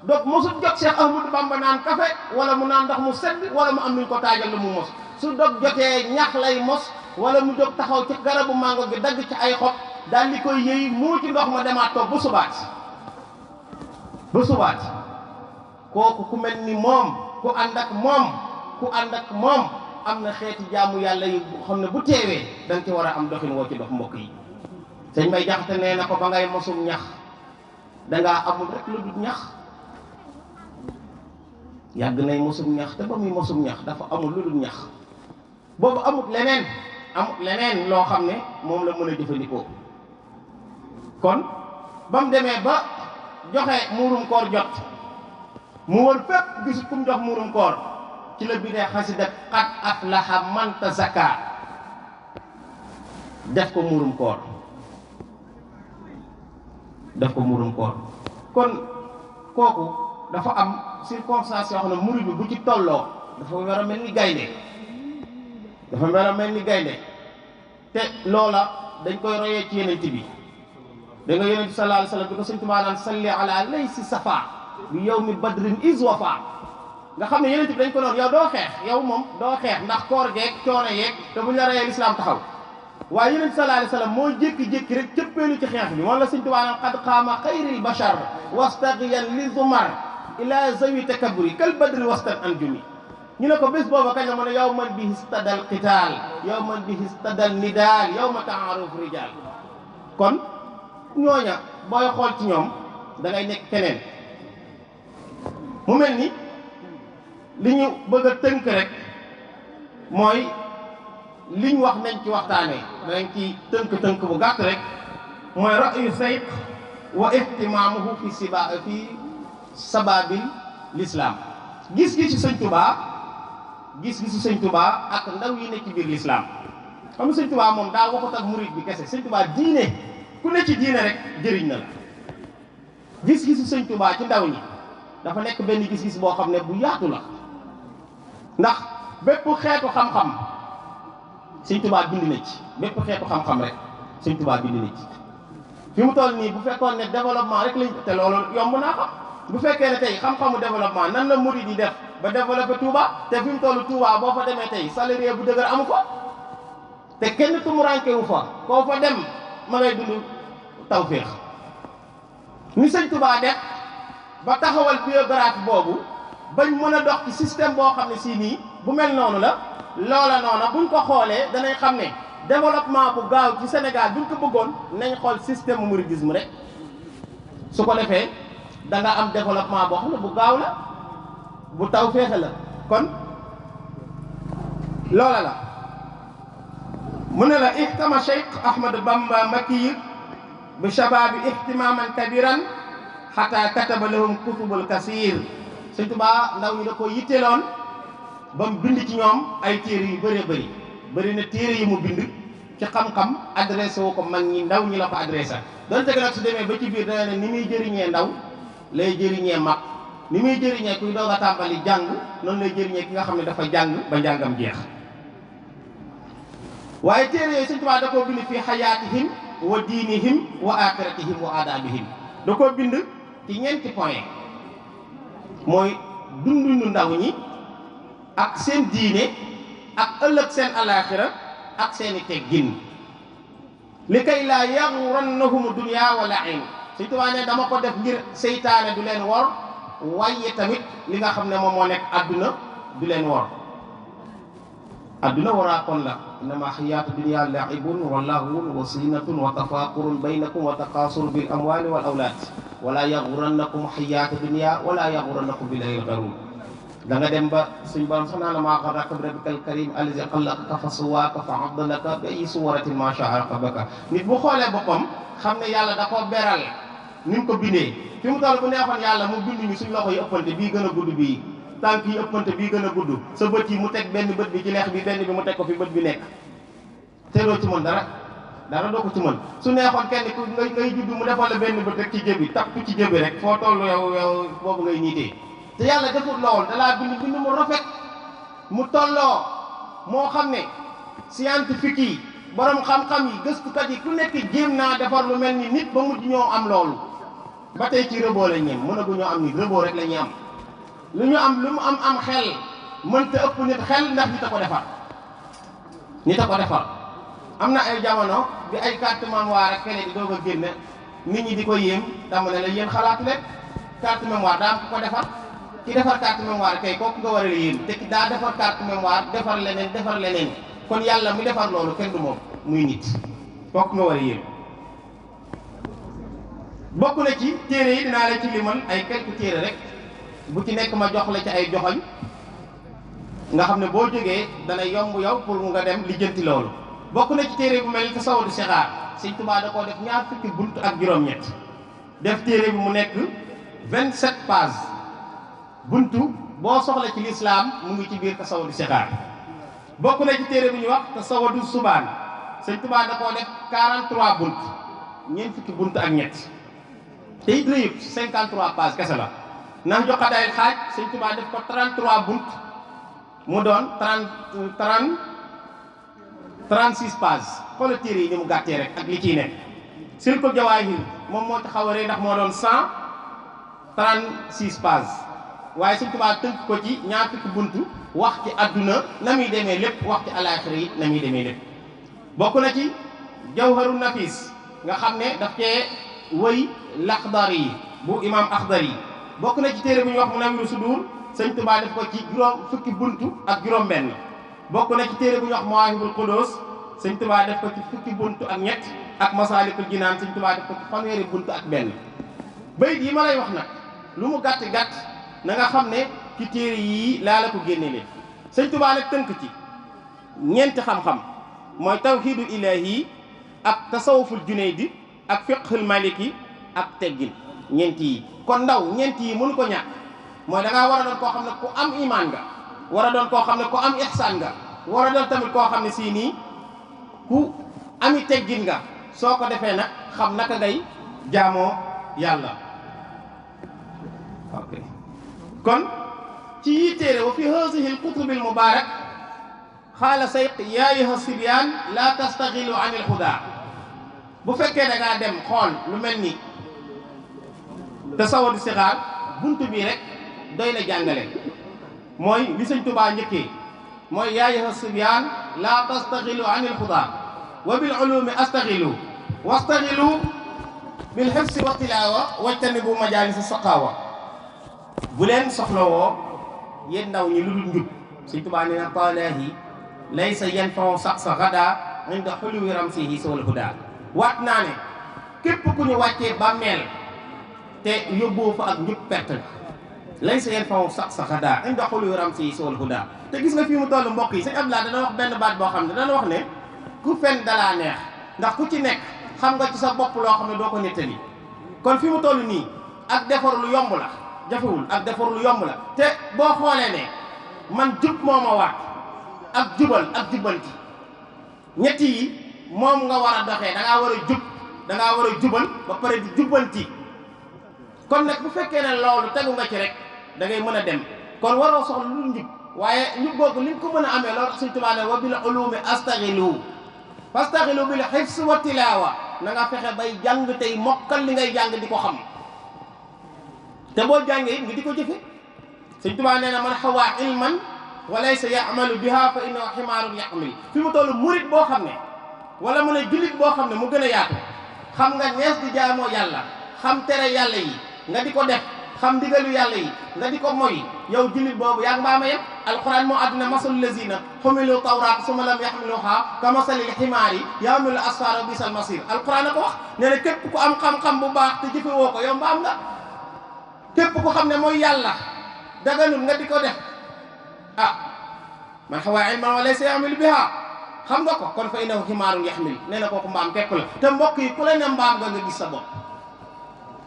donc mosut jot Cheikh Ahmadou Bamba naan café wala mu naan ndox mu sedd wala mu am nuñ ko taajal lu mu mos su dog jotee ñax lay mos wala mu jóg taxaw ci garabu mango gi dagg ci ay xob daal di koy yëy muu ci ndox ma demaat toog ba subaat kooku ku mel ni moom ku ànd ak moom am na xeeti jaamu yàlla yi xam ne bu teewee da nga ci war a am doxin woo ci dox mbokk yi sëñ Bay Jaxate nee na ko ba ngay mosum ñax dangaa amul rek lu dul ñax yàgg nay mosum ñax te ba muy mosum ñax dafa amul lu dul ñax boobu amut leneen loo xam ne moom la mën a jëfandikoo kon ba mu demee ba joxe muurum koor jot mu wër fépp gisul kum jox muurum koor ci la bindee xasida qad aflaha man tazakka def ko muurum koor kon kooku dafa am circonstance yoo xam ne murid bi bu ci tolloo dafa war a mel ni gaynde te loola dañ koy royee ci yenent bi da nga yonent bi sallallahu alayhi wasallam bi ko Sëñ Tuubaa naan salli ala laysi safa bi yawmi badrin is wafa nga xam ne yonent bi dañ ko doon yow doo xeex yow moom doo xeex ndax koor geeg coono yeeg te buñ la reyee lislaam taxaw waaye yonent bi sallallahu alayhi wasallam moo jékki-jékki rek cëppeelu ci xeex bi moom la Sëñ Tuubaa naan qad qaama xayril bashar wastaqiyan li zumar ila zawi takaburi kal badri wastan anjumi ñu ne ko bés booba kañ la mu ne yow man bi istadal qitaal yow man bi istadal nidaal yow ma taaruf rijal kon ñooña booy xool ci ñoom da ngay nekk keneen mu mel ni li ñu bëgg a tënk rek mooy liñ wax nañ ci waxtaanee danañ ci tënk bu gàtt rek mooy ra'yu sayq wa ihtimaamuhu fi sababil l'islam gis-gisu Sëñ Tuubaa ak ndaw yi ne ci biir l'islam xam nga Sëñ Tuubaa moom daa waxut ak murid bi kese Sëñ Tuubaa diine ku ne ci diine rek jëriñ na la gis-gisu Sëñ Tuubaa ci ndaw ñi dafa nekk benn gis-gis boo xam ne bu yaatu la ndax bépp xeetu xam-xam Sëñ Tuubaa bind na ci bépp xeetu xam-xam rek Sëñ Tuubaa bind na ci fi mu toll nii bu fekkoon ne développement rek lañ te loolu yomb naa xam bu fekkee ne tey xam-xamu développement nan la murid yi def ba développé Touba te fi mu toll Touba boo fa demee tey salarié bu dëgër amu ko te kenn tumuranke wu fa koo fa dem ma ngay dund tawféex ni Sëñ Tuubaa def ba taxawal biographie boobu bañ mën a dox ci système boo xam ne si nii bu mel noonu la loola noona buñ ko xoolee danañ xam ne développement bu gaaw ci Sénégal buñ ko bëggoon nañ xool système mouridisme rek su ko defee da nga am développement boo xam ne bu gaaw la bu tawféex la kon loola la mu ne la ihtama Cheikh Ahmadou Bamba Makki bi shababi ihtimaman kabiran xataa kataba lahum kutubul kasir Sëñ Tuubaa ndaw ñi da ko yitteeloon ba mu bind ci ñoom ay téere yu bëri na téere yi mu bind ci xam-xam adressé wu ko mag ñi ndaw ñi la ko adressé donte nag su demee ba ci biir dana ne ni muy jëriñee ndaw lay jëriñee mag ni muy jëriñee kuy doog a tàmbali jàng noonu lay jëriñee ki nga xam ne dafa jàng ba njàngam jeex waaye téere yooyu Sëñ Tuubaa da koo bind fii xayaatihim wa diinihim wa aaxiratihim wa aadaabihim da koo bind ci ñeenti point mooy dundunu ndaw ñi ak seen diine ak ëllëg seen alaaxira ak seeni teggin li kay laa yaxurannahum dunya wa la'in Sëñ Tuubaa ne dama ko def ngir seytaane du leen wor waaye tamit li nga xam ne moom moo nekk adduna du leen wor adduna waraa kon la innama xayaatu dunya la'ibun wa lahwun wa zinatun wa tafaakurun baynakum wa taqaasur bil amwali wal awlaad wala yaxurannakum xayaatu dunya wala yaxurannakum billaahil garuur da nga dem ba suñ borom sax naa la maa xarraka bi rabbikal karim allazi xalaqaka fa sawwaaka fa abdalaka bi ayyi suwaratin maa shaa rakkabaka nit bu xoolee boppam xam ne yàlla da koo beral ni mu ko bindee fi mu toll bu neexoon yàlla mu bind ñu suñ loxo yi ëppante bii gën a gudd bii tànk yi ëppante bii gën a gudd sa bët yi mu teg benn bët bi ci leex bi benn bi mu teg ko fi bët bi nekk te doo ci mën dara doo ko ci mën su neexoon kenn ku ngay judd mu defal la benn bët rek ci jëbi tapp ci jëbi rek foo toll yow boobu ngay niitee te yàlla defut lool dalaa bind mu rafet mu tolloo moo xam ne scientifique yi borom xam-xam yi gëstukat yi ku nekk jéem naa defar lu mel ni nit ba mujj ñoo am loolu ba tey ci rëboo la ñem mënaguñoo am nit rëboo rek la ñuy am lu ñu am lu mu am xel mënta ëpp nit xel ndax nit a ko defar nit a ko defar am na ay jamono bi ay carte mémoire ak kene di doog a génne nit ñi di ko yéem dama ne la yéen xalaatu leen carte mémoire daa am ku ko defar ki defar carte mémoire kay kooku nga war a yéem te ki daa defar carte mémoire defar leneen kon yàlla mi defar loolu kenn du moom muy nit kooku nga war a yéem bokk na ci téere yi dinaa la ci limal ay quelques téere rek bu ci nekk ma jox la ci ay joxoñ nga xam ne boo jógee dana yomb yow pour nga dem lijjanti loolu bokk na ci téere bu mel ni Tasawudu Sixaar Sëñ Tuubaa da koo def ñaar fukki bunt ak juróom-ñett def téere bi mu nekk 27 pages buntu boo soxla ci lislaam mu ngi ci biir Tasawudu Sixaar bokk na ci téere bi ñuy wax Tasawudu Subaan Sëñ Tuubaa da koo def 43 bunt ñeent fukki bunt ak ñett te it rëyut 53 pages kese la ndax joxadaay xaaj Sëñ Tuubaa def ko 33 bunt mu doon 36 pages xoolal téere yi ni mu gàttee rek ak li ciy nekk Silkul Jawaahir moom moo ci xaw a rëy ndax moo doon 136 pages waaye Sëñ Tuubaa tënk ko ci ñaar fukki buntu wax ci adduna na muy demee lépp wax ci alaaxira yi na muy demee lépp bokk na ci Jawharu Nafis nga xam ne daf cee wëy Laxdari yi bu imam Axdari yi bokk na ci téere bu ñuy wax Munawwiru Sudur Sëñ Tuubaa def ko ci juróom fukki buntu ak juróom benn bokk na ci téere bu ñuy wax Mawaahibul Quddus Sëñ Tuubaa def ko ci fukki buntu ak ñett ak Masaalikul Jinaan Sëñ Tuubaa def ko ci fanweeri buntu ak benn bayit yi ma lay wax nag lu mu gàtt-gàtt na nga xam ne ci téere yii laa la ko génne Sëñ Tuubaa nag tënk ci ñeenti xam-xam mooy tawhiidul ilaahi ak tasawuful junaydi ak fiqhul maliki ak teggin ñeenti yi kon ndaw ñeenti yi mënu ko ñàkk mooy da ngaa war a doon koo xam ne ku am imaan nga war a doon koo xam ne ku am ihsaan nga war a doon tamit koo xam ne sii nii ku ami teggin nga soo ko defee nag xam naka ngay jaamoo yàlla ok kon ci yi téere wa fi haadihi alkutubi almubaarak xaala sayq yaa ayyuha sibyaan laa tastaxilu an ilhudaa bu fekkee da ngaa dem xool lu mel ni Tasawudu Sixaar buntu bii rek doy na jàngale mooy li Sëñ Tuubaa njëkkee mooy yaa ayyuha sibyaan laa tastaxilu an ilhudaa wa bil ulumi astaxilu wastaxilu bil hifsi wa tilaawa wajtanibu majaalisa saqaawa bu leen soxlawoo yéen ndaw ñi lu dul njub Sëñ Tuubaa nee na talaahi laysa yanfa'u saxsa gadaa inda xuluwi ramsihi sawal hudaa waat naa ne képp ku ñu wàccee bàmmeel te yóbboo fa ak njub perte laysa yanfa'u saxsa gadaa inda xuluwi ramsihi sawal hudaa te gis nga fii mu toll mbokk yi Sëñ Abdoulaye dana wax benn baat boo xam ne dana wax ne ku fen dalaa neex ndax ku ci nekk xam nga ci sa bopp loo xam ne doo ko nettali kon fi mu toll nii ak defar lu yomb la jafewul ak defar lu yomb la te boo xoolee ne man jub moo ma waat ak jubal ak jubbanti ñetti yi moom nga war a doxee da ngaa war a jub da ngaa war a jubal ba pare di jubbanti kon nag bu fekkee ne loolu tegu nga ci rek da ngay mën a dem kon waroo soxla lu njub waaye njub googu li nga ko mën a amee loolu Sëñ Tuubaa ne wa bil ulumi astaxilu fastaxilu bil hifs wa tilaawa na nga fexe bay jàng tey mokkal li ngay jàng di ko xam te boo jàngee it nga di ko jëfe Sëñ Tuubaa nee na man xawaa ilman wa laysa ya'malu biha fa innahu ximaarun yaxmil fi mu toll murit boo xam ne wala mu ne jullit boo xam ne mu gën a yaatu xam nga nees di jaamoo yàlla xam tere yàlla yi nga di ko def xam ndigalu yàlla yi nga di ko moy yow jullit boobu yaa ngi mbaama yem alquran moo àdduna masalu lazina xumilu tawraat summa lam yaxmiluha ka masalil ximaari yahmilu asfara bisal masir alquran a ko wax nee na képp ku am xam-xam bu baax te jëfe woo ko yow mbaam nga képp ku xam ne mooy yàlla daganul nga di ko def ah man xawaa ilman wa laysa ya'malu biha xam nga ko kon fa innahu ximaarun yaxmil nee na kooku mbaam képp la te mbokk yi ku la ne mbaam nga gis sa bopp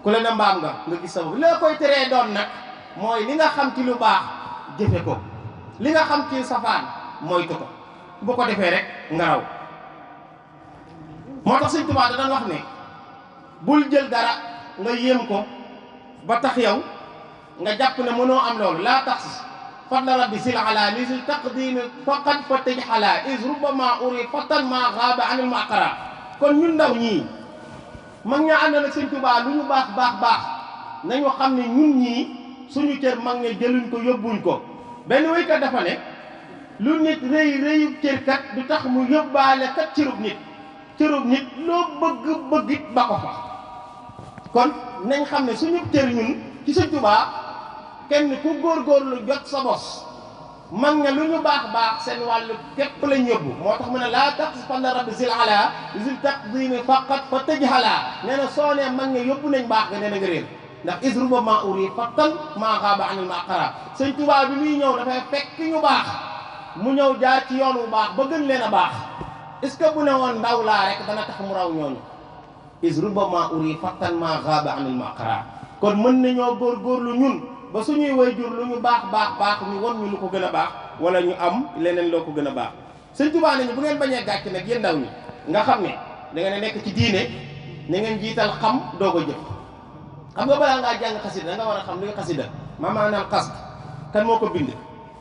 ku la ne mbaam nga gis sa bopp li la koy teree doon nag mooy li nga xam ci lu baax jëfe ko li nga xam ci safaan moytu ko bu ko defee rek nga raw moo tax Sëñ Tuubaa da doon wax ne bul jël dara nga yéem ko ba tax yow nga jàpp ne mënoo am loolu laa tax fadla rabbi sil ala li sil taqdimi faqat fa tëj xalaa is rubama uri fatan ma xaaba anil maqara kon ñun ndaw ñii mag ñaa ànd nag sëñ Tuubaa lu ñu baax baax baax nañu xam ne ñun ñii suñu cër mag ña jëluñ ko yóbbuñ ko benn waykat dafa ne lu nit rëy rëyu cër kat du tax mu yóbbaale kat cërub nit loo bëgg bëggit ba ko fa kon nañ xam ne suñu cër ñun ci sëñ Tuubaa kenn ku góorgóorlu jot sa bos mag nga lu ñu baax baax seen wàllu képp lañ yóbbu moo tax mu ne laa tax fadla rabbi zil ala zil taqdimi faqat fa tëj xalaa nee na soo nee mag nga yóbbu nañ baax nga nee na nga réer ndax isruba ma uri fattan maa xaaba anil maqara sëñ Tuubaa bi muy ñëw dafay fekk ñu baax mu ñëw jaar ci yoon wu baax ba gën leen a baax est-ce que bu ne woon ndaw laa rek dana tax mu raw ñooñu isruba ma uri fattan maa xaaba anil maqara kon mën nañoo góorgóorlu ñun ba suñuy waajur lu ñu baax ñu won ñu lu ko gën a baax wala ñu am leneen loo ko gën a baax sëñ Tuubaa nañu bu ngeen bañee gàcc nag yéen ndaw ñi nga xam ne da ngeen nekk ci diine na ngeen jiital xam doog a jëf xam nga balaa ngaa jàng xasida da nga war a xam luy xasida maanaam xas kan moo ko bind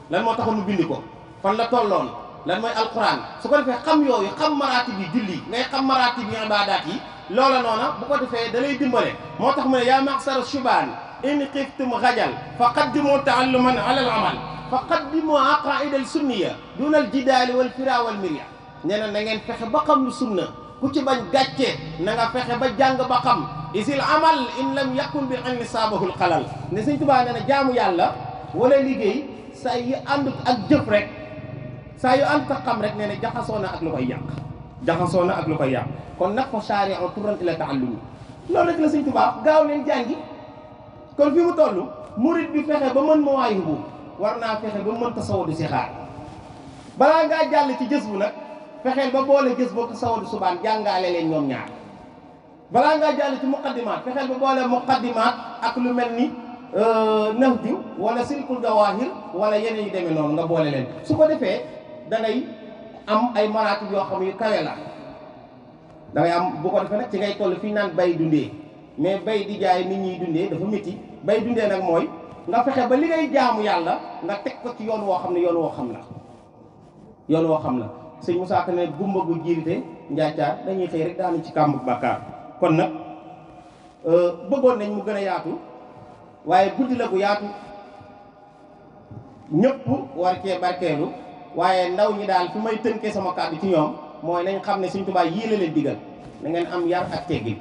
lan moo taxoon mu bind ko fan la tolloon lan mooy alquran su ko defee xam yooyu xam maraatib yi julli ngay xam maraatib yi ibaadaat yi loola noona bu ko defee da lay dimbale moo tax mu ne yaa maqsara shubaan in xiftum xajal fa qaddimu taalluman ala al amal fa qaddimu aqaida al sunniya duna al jidaali wal fira wal mirya nee na ngeen fexe ba xam lu sunna ku ci bañ gàcce na nga fexe ba jàng ba xam isil amal in lam yakun bi ilmi saabahul xalal ne Sëñ Tuubaa nee na jaamu yàlla wala liggéey saa yu ànd ak jëf rek saa yu ànd ak xam rek nee na jaxasoo na ak lu koy yàq kon nag fa shari'u turan ila taallumi loolu rek la Sëñ Tuubaa gaaw leen jàngi kon fi mu toll murit bi fexe ba mën mawaahibu war naa fexe ba mën tasawudu si xaar balaa ngaa jàll ci jës bu nag fexeel ba boole jës boo tasawudu subaan jàngaale leen ñoom ñaar balaa ngaa jàll ci muqaddimaat fexeel ba boole muqaddimaat ak lu mel ni nahju wala silkul gawaahir wala yeneen yu demee noonu nga boole leen su ko defee da ngay am ay maraatib yoo xam yu kawe la da ngay am bu ko defee nag ci ngay toll fi naan bay dundee mais bay di jaay nit ñiy dundee dafa métti bay dundee nag mooy nga fexe ba li ngay jaamu yàlla nga teg ko ci yoon woo xam ne yoon woo xam la sëñ Moussa Ka ne gumba gu jiirite njaacaar dañuy xëy rek daanu ci kàmbu bàkkaar kon nag bëggoon nañ mu gën a yaatu waaye guddi la gu yaatu ñëpp war cee barkeelu waaye ndaw ñi daal fi may tënkee sama kàddu ci ñoom mooy nañ xam ne Sëñ Tuubaa yii la leen digal na ngeen am yar ak teggin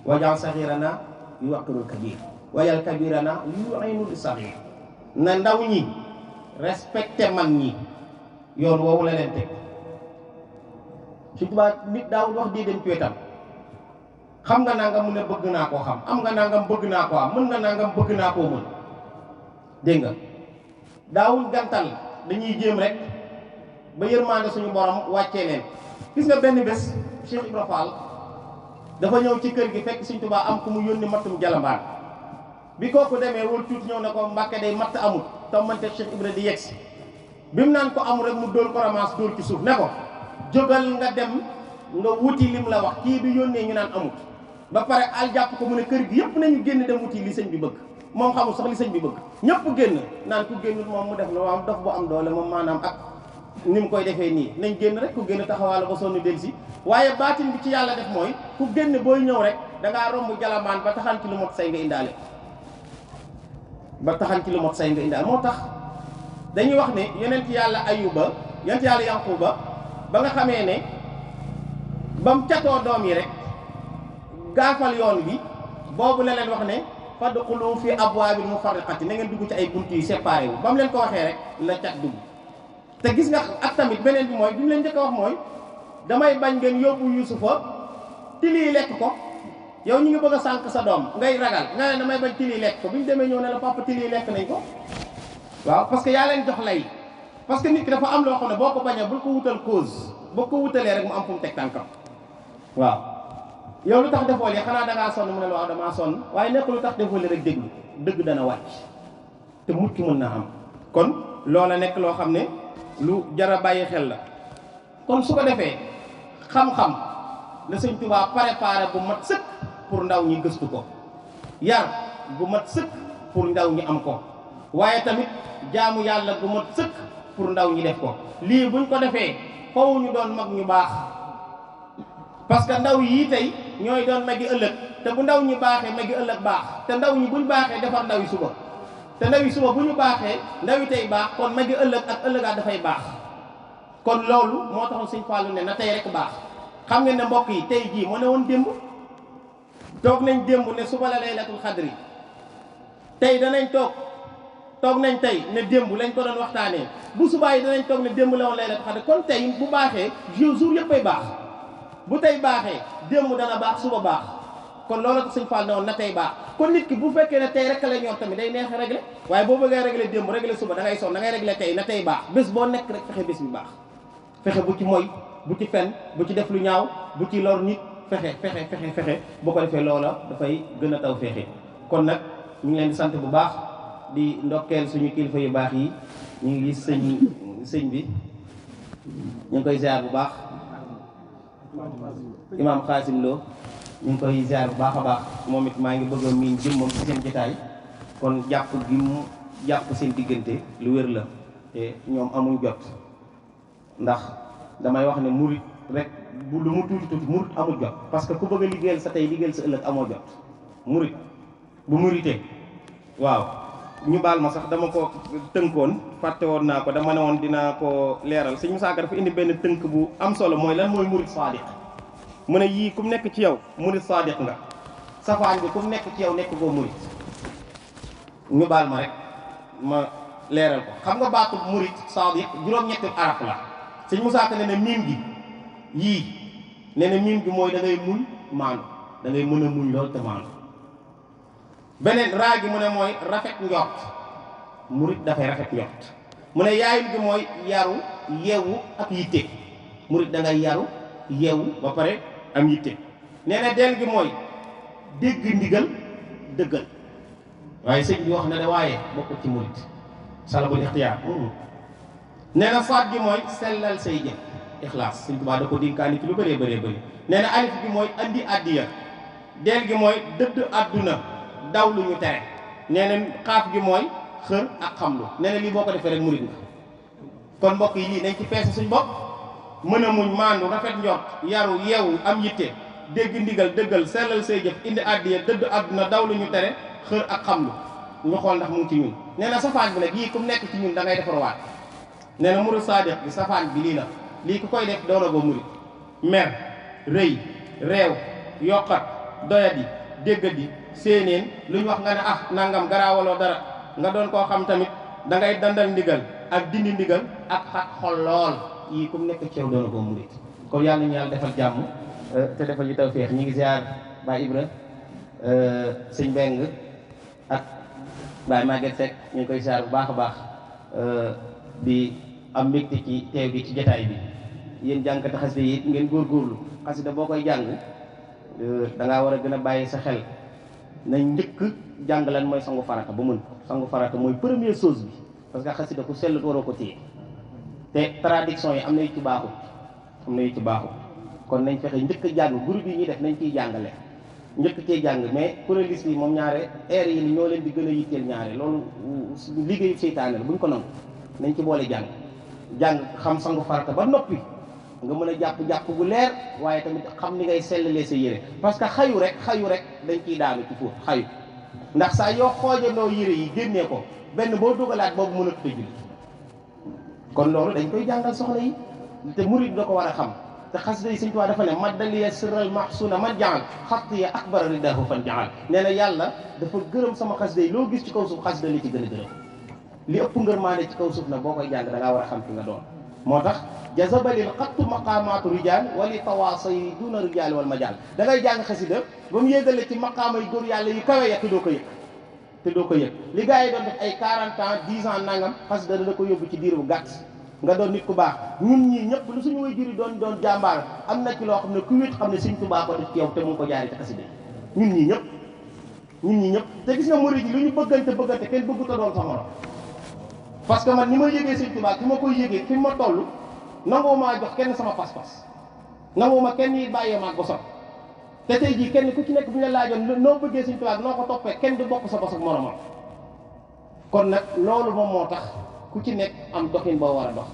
wajal saxirana yu waqirul kabir wajal kabirana yu aynul saxir na ndaw ñi respecté mag ñi yoon woowu la leen teg Sëñ Tuubaa nit daawul wax di dem ci wetam xam nga nangam mu ne bëgg naa koo xam am nga nangam bëgg naa koo am mën nga nangam bëgg naa koo mën dégg nga daawul gantal dañuy jéem rek ba yërmaande suñu borom wàccee leen gis nga benn bés Cheikh Ibra Fall dafa ñëw ci kër gi fekk Sëñ Tuubaa am ku mu yónni mattum jalambaan bi kooku demee wul tuuti ñëw ne ko Mbàkke day matt amul tommante Cheikh Ibra di yegsi bi mu naan ko amul rek mu dóor ko ramas dóor ci suuf ne ko jógal nga dem nga wuti lim la wax kii bi yónnee ñu naan amut ba pare al jàpp ko mu ne kër gi yëpp nañu génn dem wuti li sëñ bi bëgg moom xamul sax li sëñ bi bëgg ñëpp génn naan ku génnut moom mu def la moom dof bu am doole moom maanaam ak ni mu koy defee nii nañ génn rek ku génn taxawaala ba sonn delsi waaye baatin bi ci yàlla def mooy ku génn booy ñëw rek dangaa romb jalambaan ba taxan ci lu mot say nga indaale moo tax dañuy wax ne yonent yàlla Ayuba yonent yàlla Yanquba ba nga xamee ne ba mu catoo doom yi rek gaafal yoon bi boobu la leen wax ne fadxulu fi abwaabil mufarriqati na ngeen dugg ci ay bunt yu séparé wu ba mu leen ko waxee rek la cat dugg te gis nga ak tamit beneen bi mooy bi mu leen njëkk a wax mooy damay bañ ngeen yóbbu Yuusufa tili lekk ko yow ñu ngi bëgg a sànq sa doom ngay ragal nga ne damay bañ tili lekk ko bi ñu demee ñëw ne la papa tili lekk nañ ko waaw parce que yaa leen jox lay parce que nit ki dafa am loo xam ne boo ko bañee bul ko wutal cause boo ko wutalee rek mu am fu mu teg tànkam waaw yow lu tax defoo lii xanaa dangaa sonn mu ne la waaw damaa sonn waaye nekk lu tax defoo lii rek déglu dëgg dana wàcc te mucc mën naa am kon loola nekk loo xam ne lu jar a bàyyi xel la kon su ko defee xam-xam la Sëñ Tuubaa préparé bu mat sëkk pour ndaw ñi gëstu ko yar bu mat sëkk pour ndaw ñi am ko waaye tamit jaamu yàlla gu mat sëkk pour ndaw ñi def ko lii buñ ko defee faw ñu doon mag ñu baax parce que ndaw yii tey ñooy doon magi ëllëg te bu ndaw ñi baaxee magi ëllëg baax te ndaw ñi buñ baaxee defar ndaw yi suba te ndaw yi suba bu ñu baaxee ndaw yi tey baax kon magi ëllëg ak ëllëgaat dafay baax kon loolu moo taxoon Sëñ Fallu ne na tey rek baax xam ngeen ne mbokk yi tey jii moo ne woon démb toog nañ démb ne suba la laylatul xadri tey danañ toog nañ tey ne démb lañ ko doon waxtaanee bu subaa yi danañ toog ne démb la woon laylatul xadri kon tey bu baaxee jour yëppay baax bu tey baaxee démb dana baax suba baax kon loolu ko Sëñ Fall ne woon na tey baax kon nit ki bu fekkee ne tey rek la ñor tamit day neex a régler waaye boo bëggee régler démb régler suba da ngay sonn da ngay régler tey na tey baax bés boo nekk rek fexe bés bi baax fexe bu ci moy bu ci fen bu ci def lu ñaaw bu ci lor nit fexe boo ko defee loola dafay gën a taw feexe kon nag ñu ngi leen di sant bu baax di ndokkeel suñu kilifa yu baax yi ñu ngi gis sëñ bi ñu ngi koy ziar bu baax imaam Xaasim Lo ñu ngi koy ziar bu baax a baax moom it maa ngi bëgg a miin jëmmam ci seen jotaay kon jàpp gi mu jàpp seen diggante lu wér la te ñoom amuñ jot ndax damay wax ne murit rek bu lu mu tuuti murit amul jot parce que ku bëgg a liggéeyal sa tey liggéeyal sa ëllëg amoo jot murit bu muritee waaw ñu baal ma sax dama ko tënkoon fàtte woon naa ko dama ne woon dinaa ko leeral sëñ Musaa Ka dafa indi benn tënk bu am solo mooy lan mooy murit saadiq mu ne yii ku mu nekk ci yow murit saadiq nga safaan bi ku mu nekk ci yow nekk goo murit ñu baal ma rek ma leeral ko xam nga baatu murit saadiq juróom-ñetti araf la sëñ Musaa Ka ne na miim gi yii ne na miim gi mooy da ngay muñ maandu da ngay mën a muñ loolu te maandu beneen raa gi mu ne mooy rafet njort murit dafay rafet njort mu ne yaayul gi mooy yaru yeewu ak yitte murit da ngay yaru yeewu ba pare am yitte nee na del gi mooy dégg ndigal dëggal waaye sëñ bi wax na ne waaye bokkul ci murit salabul ixtiyaar nee na faat gi mooy sellal say jëf ixlaas Sëñ Tuubaa da ko dénkaani ci lu bëree bëri nee na alif gi mooy andi addiya del gi mooy dëdd àdduna daw lu ñu tere nee na xaaf gi mooy xër ak xamlu nee na lii boo ko defee rek murit nga kon mbokk yi lii nañ ci peese suñ bopp mën a muñ maandu rafet njort yaru yeewu am yitte dégg ndigal dëggal sellal say jëf indi addiya dëdd àdduna daw lu ñu tere xër ak xamlu ñu xool ndax mu ngi ci ñun nee na safaan bi nag yii ku nekk ci ñun da ngay defarwaat nee na murit saadiq bi safaan bi lii la lii ku koy def doonagoo murit mer rëy réew yokkat doyadi déggadi séeneen lu ñu wax nga ne ah nangam garaawaloo dara nga doon koo xam tamit da ngay dandal ndigal ak dindi ndigal ak xat xol lool yii ku nekk ci yow doonagoo murit kon yàlla ñu yàlla defal jàmm te defal ñu tawfeex ñi ngi ziar Baay Ibra sëñ Beng ak Baay Maguette Seck ñu ngi koy ziar bu baax a baax di am mbégte ci teew gi ci jotaay bi yéen jàngkati xasida yi ngeen góorgóorlu xasida boo koy jàng da ngaa war a gën a bàyyi sa xel nañ njëkk jàng lan mooy sangu farata ba mën ko sangu farata mooy première chose bi parce que xasida ku sellut waroo ko téye te traduction yi am na yu ci baaxut kon nañ fexe njëkk a jàng groupe yi ñuy def nañ ciy jàngale njëkk cee jàng mais kuréelis yi moom ñaare air yi ñoo leen di gën a yitteel ñaare loolu liggéeyu seytaane la buñ ko nangu nañ ci boole jàng xam sangu farata ba noppi nga mën a jàpp bu leer waaye tamit xam ni ngay sellalee sa yére parce que xayu rek dañ ciy daanu ci fóot xayu ndax saa yoo xoojandoo yére yi génnee ko benn boo dugalaat boobu mën a tudd julli kon loolu dañ koy jàngal soxna yi te murid da ko war a xam te xasida yi Sëñ Tuubaa dafa ne maddaliya sirral mahsuna ma jaal xattiya akbara ridahu fan jaal nee na yàlla dafa gërëm sama xasida yi loo gis ci kaw suuf xasida li ci gën a gërëm li ëpp ngërmaande ci kaw suuf nag boo koy jàng da ngaa war a xam fi nga doon moo tax jazabalil xattu maqaamaatu rijal wali tawaasay duna rijal wal majal da ngay jàng xasida ba mu yéegale ci maqaama yi góor yàlla yu kawe ya te doo ko yëg li gars yi doon def ay 40 ans 10 ans nangam xasida da ko yóbbu ci diir bu gàtt nga doon nit ku baax ñun ñii ñëpp lu suñu way juri doon jàmbaar am na ci loo xam ne ku wét xam ne Sëñ Tuubaa ko def ci yow te mu ngi ko jaari ci xasida ñun ñii ñëpp te gis nga murid yi lu ñu bëggante kenn bëgguta doon sa morom parce que man ni ma yëgee Sëñ Tuubaa ki ma koy yëgee fi ma toll nangoo maa jox kenn sama pas-pas nangoo ma kenn yi bàyyee maag bosam te tey jii kenn ku ci nekk bu ñu la laajoon noo bëggee Sëñ Tuubaa noo ko toppee kenn du bokk sa bos ak moromam kon nag loolu moom moo tax ku ci nekk am doxin boo war a dox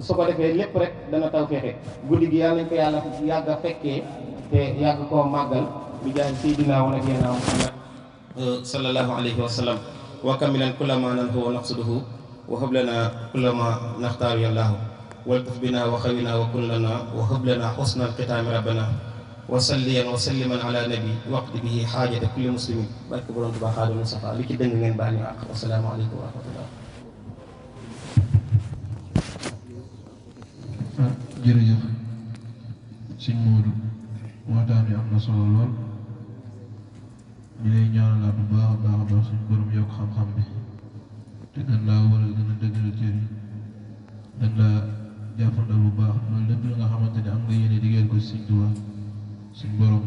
su ko defee lépp rek dana taw feexe guddi gi yàlla nañ ko yàlla yàgg a fekkee te yàgg koo màggal bi jaay sayyidina wa nabiyina Muhammad sallallahu alayhi wa sallam wa kamilan kullama nanhu wa naqsuduhu wa hab lana kullama naxtaaru yàllaahu waltuf bina wa xawina wa kun lana wa hab lana xusna alxitaami rabbana wa salliyan wa salliman ala nabi waqti bihi xaajata kulli muslimin barke borom Tuubaa Xaadimu Mustafaa li ci dëng ngeen baal ñu àq assalaamu aleykum wa rahmatullah. jërëjëf sëñ Modou waxtaan wi am na solo lool ñu lay ñaanalaat bu baax a baax a baax suñu borom yokk xam-xam bi te gën laa war a gën a dëgëral cër yi gën laa jàppandal bu baax loolu lépp li nga xamante ne am nga yéene diggéel ko sëñ Tuubaa suñu borom